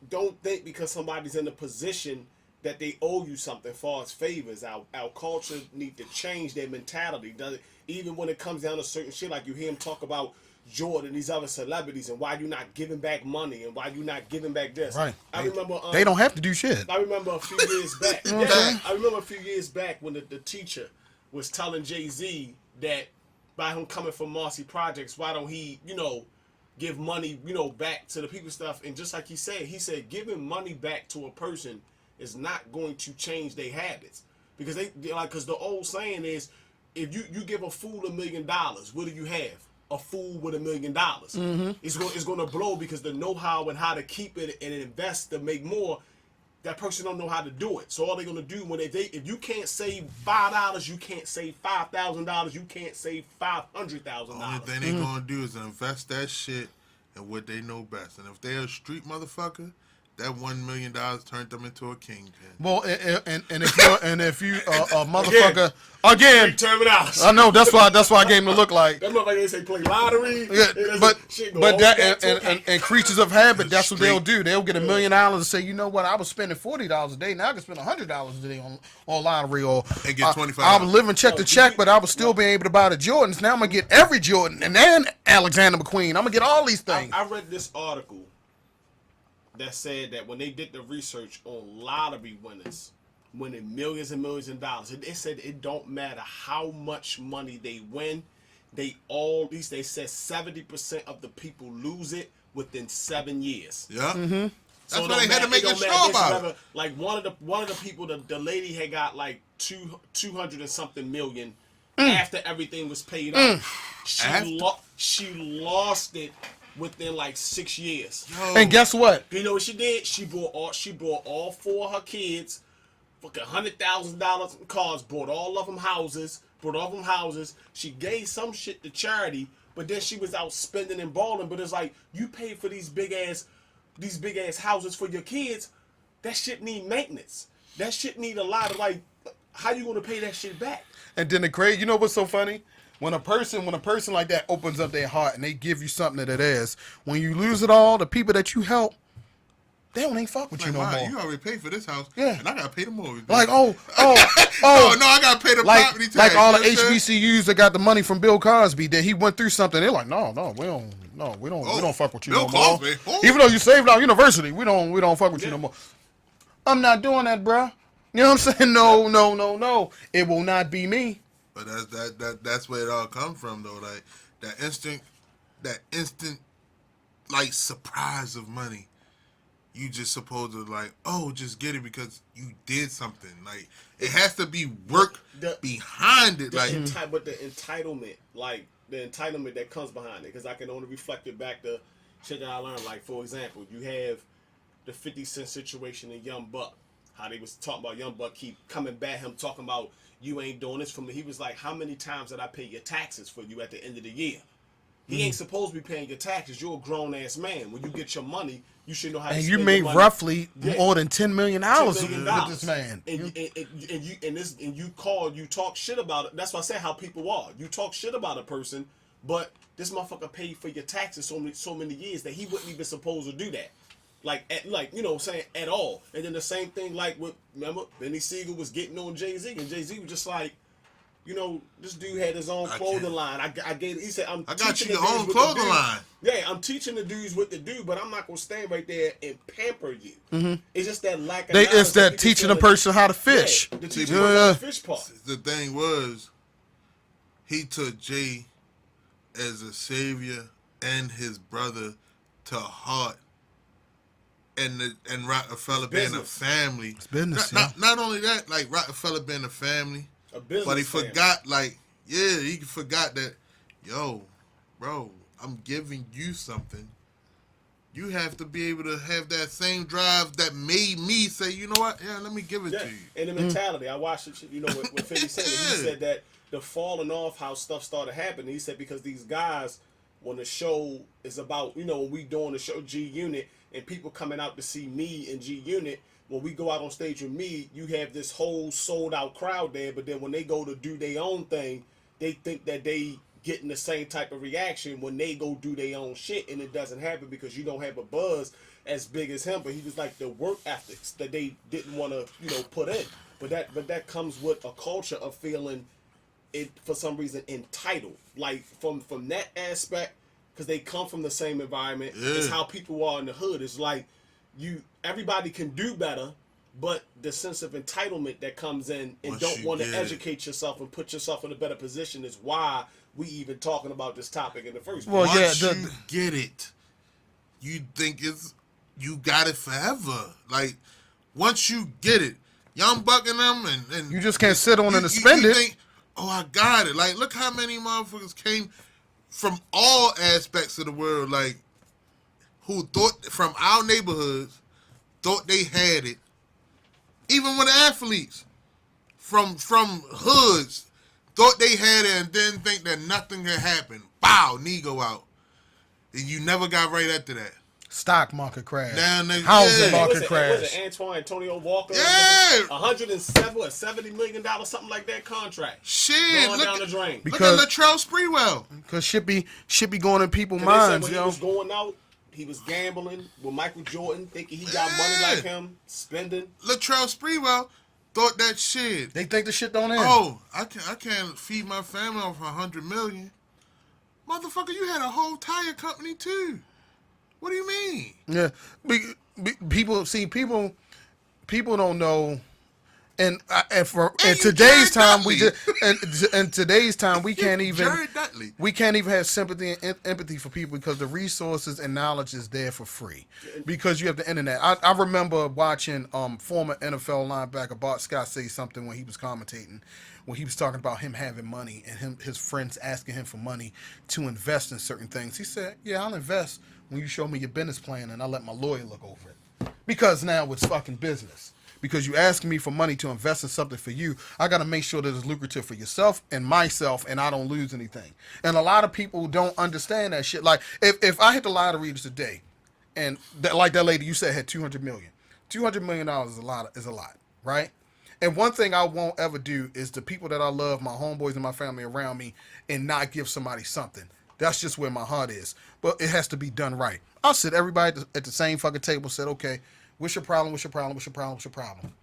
don't think because somebody's in a position that they owe you something far as favors. Our culture need to change their mentality. Does it? Even when it comes down to certain shit, like you hear him talk about Jordan, these other celebrities, and why you not giving back money and why you not giving back this. Right. I remember They don't have to do shit. I remember a few years back. Yeah, I remember a few years back when the teacher was telling Jay-Z that by him coming from Marcy Projects, why don't he, give money, back to the people stuff. And just like he said giving money back to a person is not going to change their habits. Because because the old saying is, if you give a fool $1 million, what do you have? A fool with $1 million. Mm-hmm. It's going to blow because the know-how and how to keep it and invest to make more, that person don't know how to do it. So all they're going to do if you can't save $5, you can't save $5,000, you can't save $500,000. Only thing they gonna do is invest that shit in what they know best. And if they're a street motherfucker, that $1 million turned them into a kingpin. Well, and if you a motherfucker again, Terminals. I know that's why I gave him to look like. That motherfucker they say play lottery. Yeah, but shit go but all that back to and creatures of habit, that's what they'll Street. do. They'll get $1 million and say, you know what, I was spending $40 a day, now I can spend $100 a day on lottery, or And get $25. I was living check to check, but I was still being able to buy the Jordans. Now I'm gonna get every Jordan and then Alexander McQueen. I'm gonna get all these things. I read this article that said that when they did the research on lottery winners winning millions and millions of dollars, it said it don't matter how much money they win, they said 70% of the people lose it within 7 years. Yeah. Mm-hmm. That's why they had to make a show about it. Like one of the people, the lady had got like 200 and something million after everything was paid off. She lost it within like 6 years. Yo. And guess what? You know what she did? She bought all four of her kids, fucking $100,000 in cars, bought all of them houses. She gave some shit to charity, but then she was out spending and balling. But it's like, you paid for these big ass houses for your kids. That shit need maintenance. That shit need a lot of like, how you gonna pay that shit back? And then the crazy, you know what's so funny? When a person like that opens up their heart and they give you something that it is, when you lose it all, the people that you help, they don't even fuck with you no more. You already paid for this house, Yeah. and I gotta pay the mortgage. Like, no, I gotta pay the property tax. like all the You know what I'm saying? HBCUs that got the money from Bill Cosby, that he went through something. They're like, no, we don't fuck with you Bill no more. Cosby? Who? Even though you saved our university, we don't fuck with you no more. I'm not doing that, bruh. You know what I'm saying? No. It will not be me. But that's where it all comes from, though. Like that instant, like surprise of money. You just supposed to like, just get it because you did something. Like it has to be work behind it. But the entitlement, like the entitlement that comes behind it, because I can only reflect it back to shit that I learned. Like for example, you have the 50 Cent situation in Young Buck. How they was talking about Young Buck keep coming back, him talking about you ain't doing this for me. He was like, how many times did I pay your taxes for you at the end of the year? He ain't supposed to be paying your taxes. You're a grown ass man. When you get your money, you should know how to And spend you made your money. roughly more than $10 million $10 with million. this man. And you talk shit about it. That's why I say how people are. You talk shit about a person, but this motherfucker paid for your taxes so many years that he wouldn't even supposed to do that. Saying at all. And then the same thing like with, remember, Benny Siegel was getting on Jay-Z, and Jay-Z was just like, this dude had his own clothing line. He said, I got you your own clothing line. Yeah, I'm teaching the dudes what to do, but I'm not going to stand right there and pamper you. Mm-hmm. It's just that lack of knowledge. It's that teaching a person how to fish. Yeah, the teaching a person how to fish part. The thing was, he took Jay as a savior and his brother to heart. And Rockefeller being a family. It's business, not only that, like Rockefeller being a family, A business but he family. forgot, like, Yeah, he forgot that, yo, bro, I'm giving you something. You have to be able to have that same drive that made me say, you know what? Yeah, let me give it Yeah, to you. and the mentality. I watched it, with 50 Cent. And he said that the falling off, how stuff started happening. He said because these guys, when the show is about, when we doing the show G Unit and people coming out to see me and G Unit, when we go out on stage with me, you have this whole sold out crowd there. But then when they go to do their own thing, they think that they getting the same type of reaction when they go do their own shit, and it doesn't happen because you don't have a buzz as big as him. But he was like the work ethics that they didn't want to put in. But that comes with a culture of feeling it for some reason entitled, like from that aspect, because they come from the same environment. Yeah. It's how people are in the hood. It's like everybody can do better, but the sense of entitlement that comes in and Once don't you want to get educate yourself and put yourself in a better position is why we even talking about this topic in the first place. Well, Once yeah, you get it, you think you got it forever. Like, once you get it, Young Buck and them, and you just can't sit on it and spend it. Think, oh, I got it. Like, look how many motherfuckers came from all aspects of the world, like, who thought from our neighborhoods, thought they had it. Even with athletes from hoods, thought they had it and didn't think that nothing had happened. Bow, knee go out. And you never got right after that. Stock market crash. Down there, Housing yeah. market Was crash. it Antonio Walker? Yeah. $170 million, something like that contract. Shit, Going look, down the drain. look Because- at Latrell Sprewell. Because shit be going in people's And they said minds, when yo. he was going out, he was gambling with Michael Jordan, thinking he got money like him, spending. Latrell Sprewell thought that shit. They think the shit don't end. Oh, I can't feed my family off $100 million. Motherfucker, you had a whole tire company too. What do you mean? Yeah, people don't know, and in today's Jared time Dudley. in today's time we can't even Jared Dudley. we can't even have sympathy and empathy for people because the resources and knowledge is there for free because you have the internet. I remember watching former NFL linebacker Bart Scott say something when he was commentating. When he was talking about him having money and his friends asking him for money to invest in certain things, he said, "Yeah, I'll invest when you show me your business plan and I'll let my lawyer look over it." Because now it's fucking business. Because you asking me for money to invest in something for you, I got to make sure that it's lucrative for yourself and myself and I don't lose anything. And a lot of people don't understand that shit. Like, if I hit the lottery today and like that lady you said had $200 million. $200 million is a lot, right? And one thing I won't ever do is the people that I love, my homeboys and my family around me, and not give somebody something. That's just where my heart is. But it has to be done right. I'll sit everybody at the same fucking table and said, okay, what's your problem, what's your problem, what's your problem, what's your problem?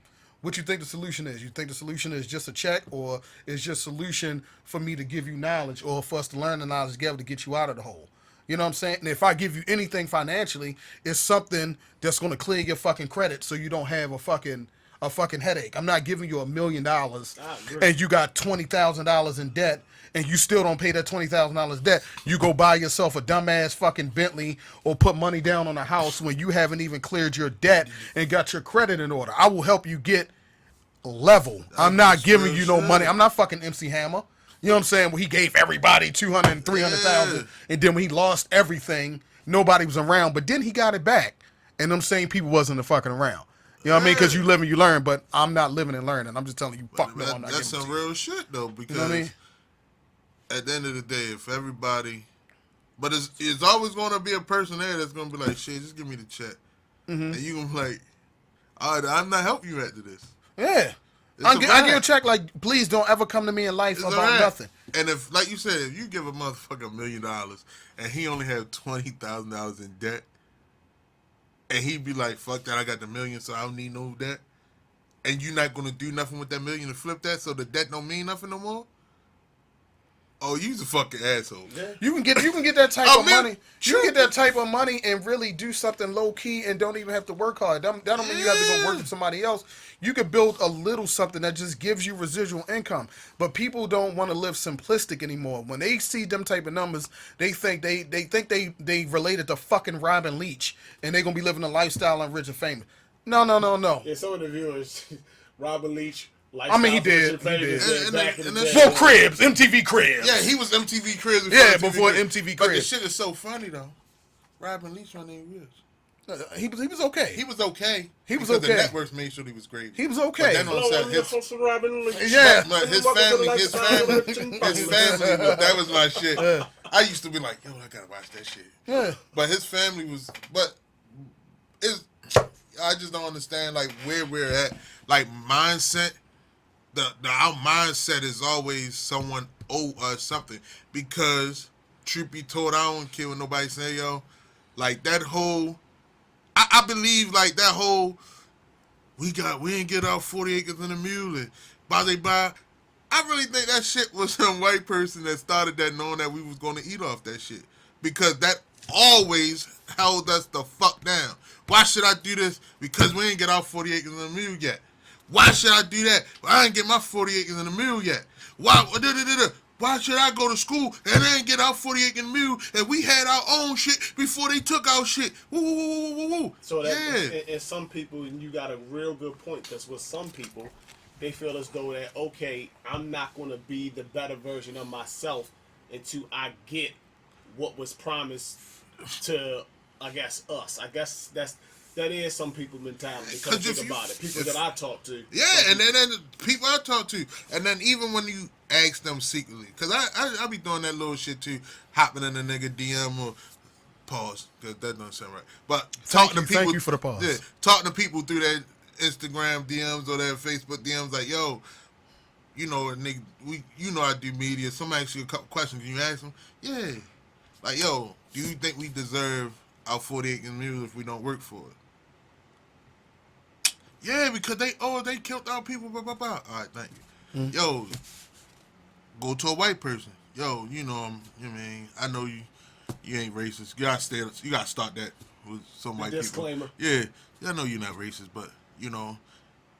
What you think the solution is? You think the solution is just a check, or is just solution for me to give you knowledge or for us to learn the knowledge together to get you out of the hole? You know what I'm saying? And if I give you anything financially, it's something that's going to clear your fucking credit so you don't have a fucking headache. I'm not giving you $1 million and you got $20,000 in debt and you still don't pay that $20,000 debt. You go buy yourself a dumbass fucking Bentley or put money down on a house when you haven't even cleared your debt and got your credit in order. I will help you get level. I'm not giving you no money. I'm not fucking MC Hammer. You know what I'm saying? Well, he gave everybody 200 and 300,000 and then when he lost everything, nobody was around, but then he got it back. And them same people wasn't fucking around. You know what I mean? Because you live and you learn, but I'm not living and learning. I'm just telling you, fuck no, I'm not That's giving some it to you. real shit though, because You know what I mean? at the end of the day, if everybody, but it's always going to be a person there that's going to be like, shit, just give me the check, and you gonna be like, all right, I'm not helping you after this. Yeah. It's I a give you a wrap. check like, please don't ever come to me in life It's a about wrap. nothing. And if, like you said, if you give a motherfucker $1 million and he only had $20,000 in debt, and he'd be like, fuck that, I got the million, so I don't need no debt. And you're not gonna do nothing with that million to flip that, so the debt don't mean nothing no more. Oh, you's a fucking asshole. Yeah. You can get that type Oh, of man, money. You can get that type of money and really do something low key and don't even have to work hard. That don't mean you have to go work for somebody else. You could build a little something that just gives you residual income. But people don't want to live simplistic anymore. When they see them type of numbers, they think they related to fucking Robin Leach and they're gonna be living a lifestyle and rich and famous. No. Yeah, some of the viewers, Robin Leach, I mean, he did. He did. And Back in the and day. Before Cribs, MTV Cribs. Yeah, he was MTV Cribs. Before MTV But the Cribs. shit is so funny though. Robin Leach my name is. He was okay. He was okay. He was because okay. The networks made sure he was great. He was okay. But then on set, Yeah. but his family, that was my shit. I used to be like, yo, I gotta watch that shit. Yeah. But his family was, I just don't understand like where we're at. Like mindset, our mindset is always someone owe us something. Because truth be told, I don't care what nobody say, yo. Like that whole, I believe like that whole, we ain't get our 40 acres and a mule and blah. I really think that shit was some white person that started that knowing that we was going to eat off that shit. Because that always held us the fuck down. Why should I do this? Because we ain't get our 40 acres and a mule yet. Why should I do that? I ain't get my 40 acres and a mule yet. Why should I go to school and I ain't get our 40 acre mule and we had our own shit before they took our shit? Woo. So that, and some people, and you got a real good point, because with some people, they feel as though that, okay, I'm not going to be the better version of myself until I get what was promised to, I guess, us. I guess that is some people's mentality. Because think about it. People that I talk to. Yeah, and then people I talk to. And then even when you ask them secretly, because I be doing that little shit too, hopping in a nigga DM or pause, because that doesn't sound right. But talking to people. Thank you for the pause. Yeah, talking to people through their Instagram DMs or their Facebook DMs, like, yo, you know, nigga, I do media. Somebody asks you a couple questions. Can you ask them? Yeah. Like, yo, do you think we deserve our 40 acre mule if we don't work for it? Yeah, because they killed our people, blah, blah, blah. All right, thank you. Yo, go to a white person. Yo, you know, I know you ain't racist. You gotta start that with some white disclaimer. people. Yeah, I know you're not racist, but, you know,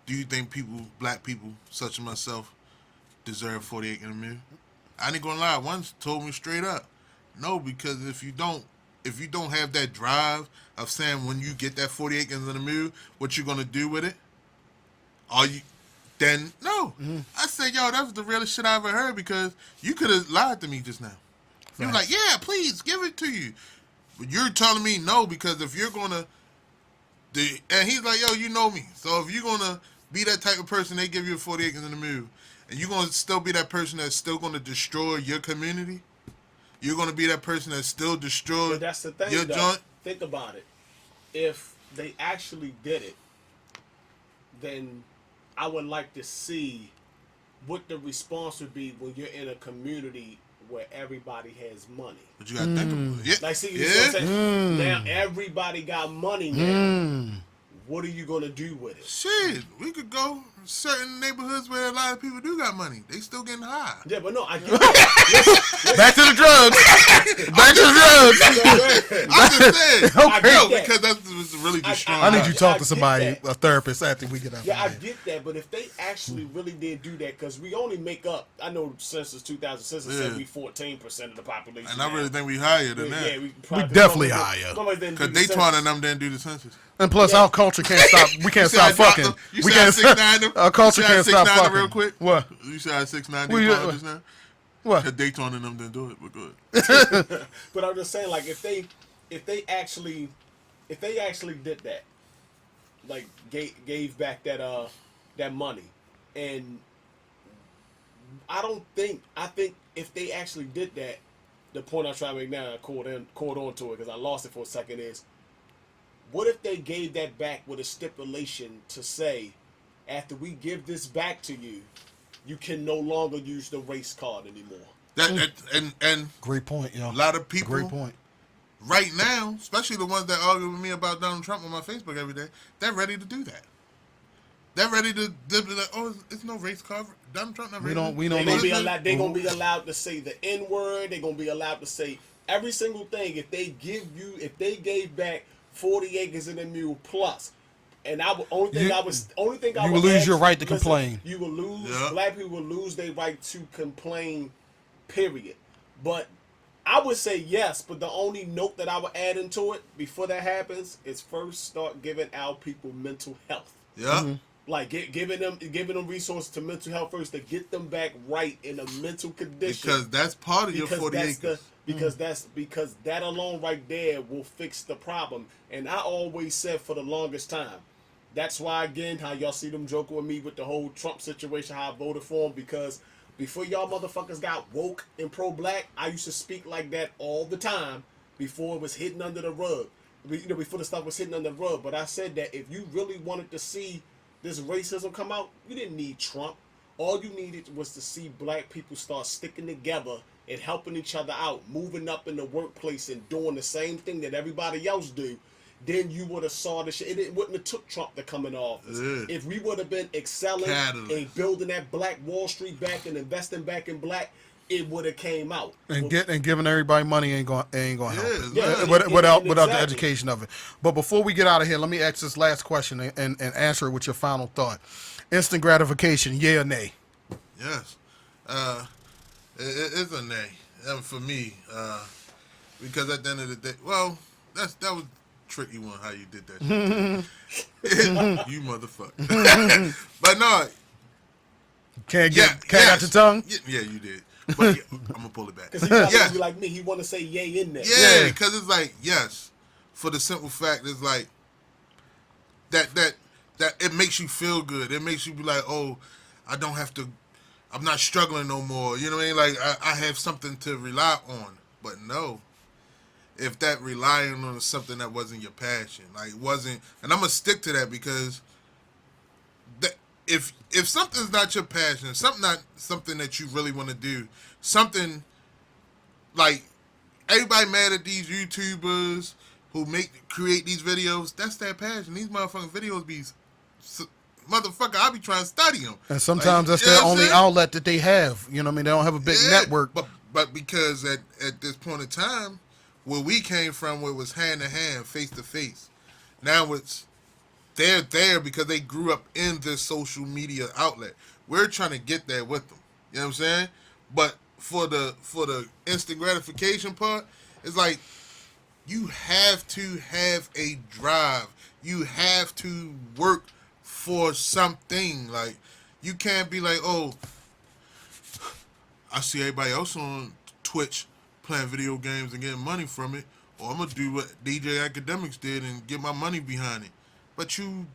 do you think black people, such as myself, deserve 40 acre mule? I ain't gonna lie, one told me straight up, no, because if you don't have that drive of saying when you get that 40 acres in a mule, what you gonna do with it? Then no. I said, yo, that was the realest shit I ever heard, because you could have lied to me just now. You were like, yeah, please give it to you. But you're telling me no, because if you're gonna, and he's like, yo, you know me. So if you're gonna be that type of person, they give you a 40 acres in a mule, and you're gonna still be that person that's still gonna destroy your community. You're gonna be that person that still destroys But that's the thing, your though. joint. Think about it. If they actually did it, then I would like to see what the response would be when you're in a community where everybody has money. But you gotta think about it. Yeah. Like, see, you see what I'm saying? Now everybody got money now. What are you gonna do with it? Shit, we could go certain neighborhoods where a lot of people do got money. They still getting high. Yeah, but no, I get that. Back to the drugs. Back to the drugs. I'm just saying. Okay. No, because that's really just strong. I need you to talk to get somebody, that. a therapist, after we get out. Yeah, I get that, but if they actually really did do that, because we only make up, I know census 2000 census said we 14% of the population. And I really think we higher than that. Yeah, we definitely higher. Because Daytona and them didn't do the census. And plus, our culture can't stop. We can't stop fucking. We can't 6'9" them. Our culture can't stop fucking. Real quick. What? You said 6'9" Well, Daytona just now? What? Because Daytona and them didn't do it, but good. But I'm just saying, like, if they actually did that, like gave back that money, and I think if they actually did that, the point I'm trying to make now, I caught on to it because I lost it for a second, is what if they gave that back with a stipulation to say, after we give this back to you, you can no longer use the race card anymore. And Great point, yo. a lot of people Great point. right now, especially the ones that argue with me about Donald Trump on my Facebook every day, they're ready to do that. They're ready to be like, oh, it's no race card. Donald Trump not ready. We don't They're know. gonna be allowed to say the N word. They're gonna be allowed to say every single thing. If they gave back 40 acres and a mule plus, and only thing I You will lose your right to complain. You will lose. Yeah. Black people will lose their right to complain. Period. But I would say yes. But the only note that I would add into it before that happens is first start giving our people mental health. Yeah. Like giving them resources to mental health first to get them back right in a mental condition. Because that's part of your 40 acres. Because that alone right there will fix the problem. And I always said for the longest time, that's why again how y'all see them joking with me with the whole Trump situation, how I voted for him, because before y'all motherfuckers got woke and pro-black, I used to speak like that all the time before it was hidden under the rug. Before the stuff was hidden under the rug. But I said that if you really wanted to see this racism come out, you didn't need Trump. All you needed was to see black people start sticking together and helping each other out, moving up in the workplace and doing the same thing that everybody else do. Then you would have saw the shit. It wouldn't have took Trump to come in office. If we would have been excelling and building that black Wall Street back and investing back in black, it would have came out. And giving everybody money ain't gonna help. Yeah, without the exactly. education of it. But before we get out of here, let me ask this last question and answer it with your final thought. Instant gratification, yeah or nay? Yes. It's a nay. And for me, because at the end of the day, well, that was a tricky one how you did that shit. You motherfucker. But no. Can't out your tongue? Yeah, you did. But yeah, I'm going to pull it back. Because he got to be like me. He want to say yay in there. Yeah, because it's like, yes. For the simple fact, it's like, that it makes you feel good. It makes you be like, oh, I'm not struggling no more. You know what I mean? Like, I have something to rely on. But no. If that relying on something that wasn't your passion, like wasn't, and I'm going to stick to that because if something's not your passion, something that you really want to do, something like everybody mad at these YouTubers who create these videos, that's their passion. These motherfucking videos be motherfucker, I be trying to study them. And sometimes that's their only outlet that they have. You know what I mean? They don't have a big network. But because at this point in time, where we came from, where it was hand to hand, face to face, now they're there because they grew up in this social media outlet. We're trying to get there with them. You know what I'm saying? But for the instant gratification part, it's like you have to have a drive. You have to work for something. Like, you can't be like, oh, I see everybody else on Twitch playing video games and getting money from it, or I'm gonna do what DJ Academics did and get my money behind it. But you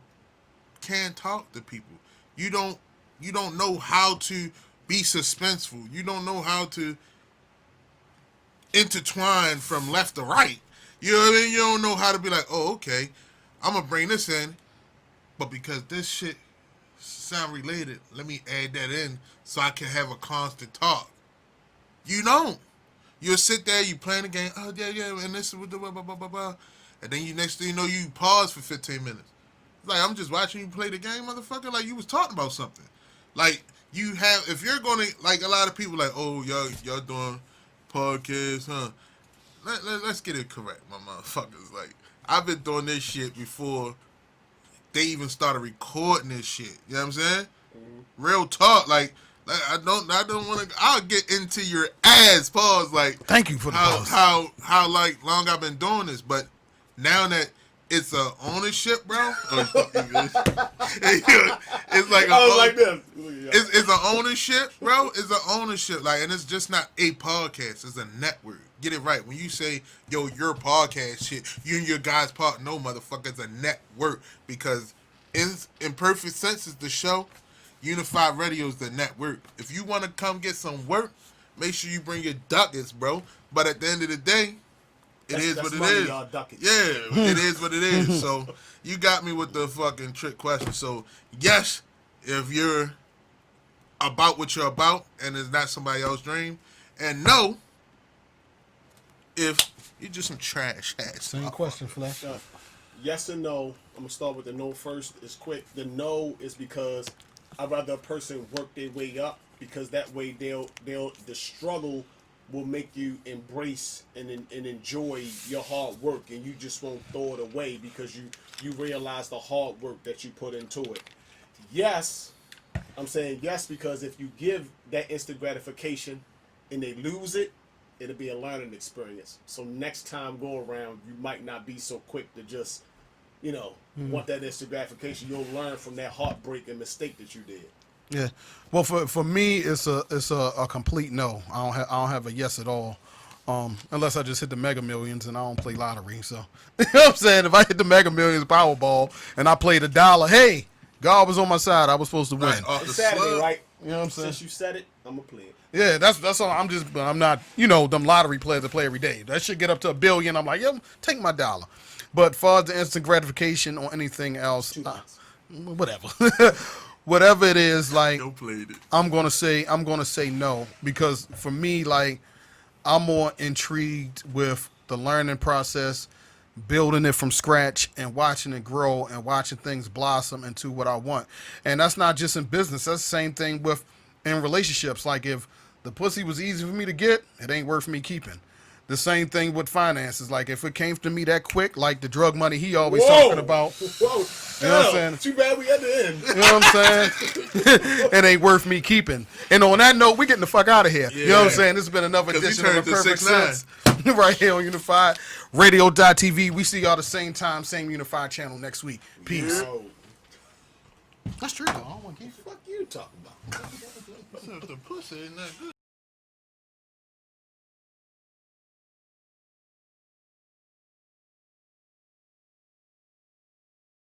can't talk to people. You don't know how to be suspenseful. You don't know how to intertwine from left to right. You know what I mean? You don't know how to be like, oh, okay, I'm gonna bring this in, but because this shit sound related, let me add that in so I can have a constant talk. You don't. You'll sit there, you playing the game, oh yeah, and this is blah blah blah blah blah, and then next thing you know, you pause for 15 minutes. Like, I'm just watching you play the game, motherfucker. Like, you was talking about something. Like, you have, if you're gonna, like, a lot of people like, oh, y'all doing podcasts, huh? Let's get it correct, my motherfuckers. Like, I've been doing this shit before they even started recording this shit. You know what I'm saying? Mm-hmm. Real talk. Like I don't want to. I'll get into your ass. Pause. Like, thank you for the pause. How like long I've been doing this, but now that it's a ownership, bro. It's like it's an ownership, bro. It's an ownership. Like, and it's just not a podcast. It's a network. Get it right. When you say, yo, your podcast shit, you and your guys part, no, motherfucker, it's a network. Because Imperfect Sense is the show. Unified Radio is the network. If you want to come get some work, make sure you bring your ducats, bro. But at the end of the day, it is what it is. Yeah, it is what it is. So you got me with the fucking trick question. So yes, if you're about what you're about and it's not somebody else's dream, and no, if you're just some trash ass. Same question, Flash. Yes and no. I'm gonna start with the no first. It's quick. The no is because I'd rather a person work their way up, because that way the struggle will make you embrace and enjoy your hard work, and you just won't throw it away because you realize the hard work that you put into it. Yes, I'm saying yes because if you give that instant gratification and they lose it, it'll be a learning experience. So next time go around, you might not be so quick to just, want that instant gratification. You'll learn from that heartbreak and mistake that you did. Yeah. Well, for me, it's a complete no. I don't have a yes at all. Unless I just hit the Mega Millions and I don't play lottery. So you know what I'm saying? If I hit the Mega Millions Powerball and I played $1, hey, God was on my side. I was supposed to win. Right, off the It's Saturday, slug. right? You know what I'm saying? Since you said it, I'm gonna play it. Yeah, that's all. I'm not, them lottery players that play every day. That should get up to $1 billion. I'm like, yo, take my dollar. But far as the instant gratification or anything else, 2 months. whatever, whatever it is, like Don't play it. I'm gonna say no, because for me, like, I'm more intrigued with the learning process, building it from scratch and watching it grow and watching things blossom into what I want. And that's not just in business. That's the same thing with in relationships. Like, if the pussy was easy for me to get, it ain't worth me keeping. The same thing with finances. Like, if it came to me that quick, like the drug money he always talking about, Whoa. You know what I'm saying? Too bad we at the end. you know what I'm saying? It ain't worth me keeping. And on that note, we getting the fuck out of here. You know what I'm Yeah. saying? This has been another 'Cause we edition of turned to Imperfect 6ix9ine. Sense right here on Unified Radio.tv. We see y'all the same time, same Unified channel next week. Peace. Oh, That's true, though. I don't want to keep fuck you talking about? The pussy is not good.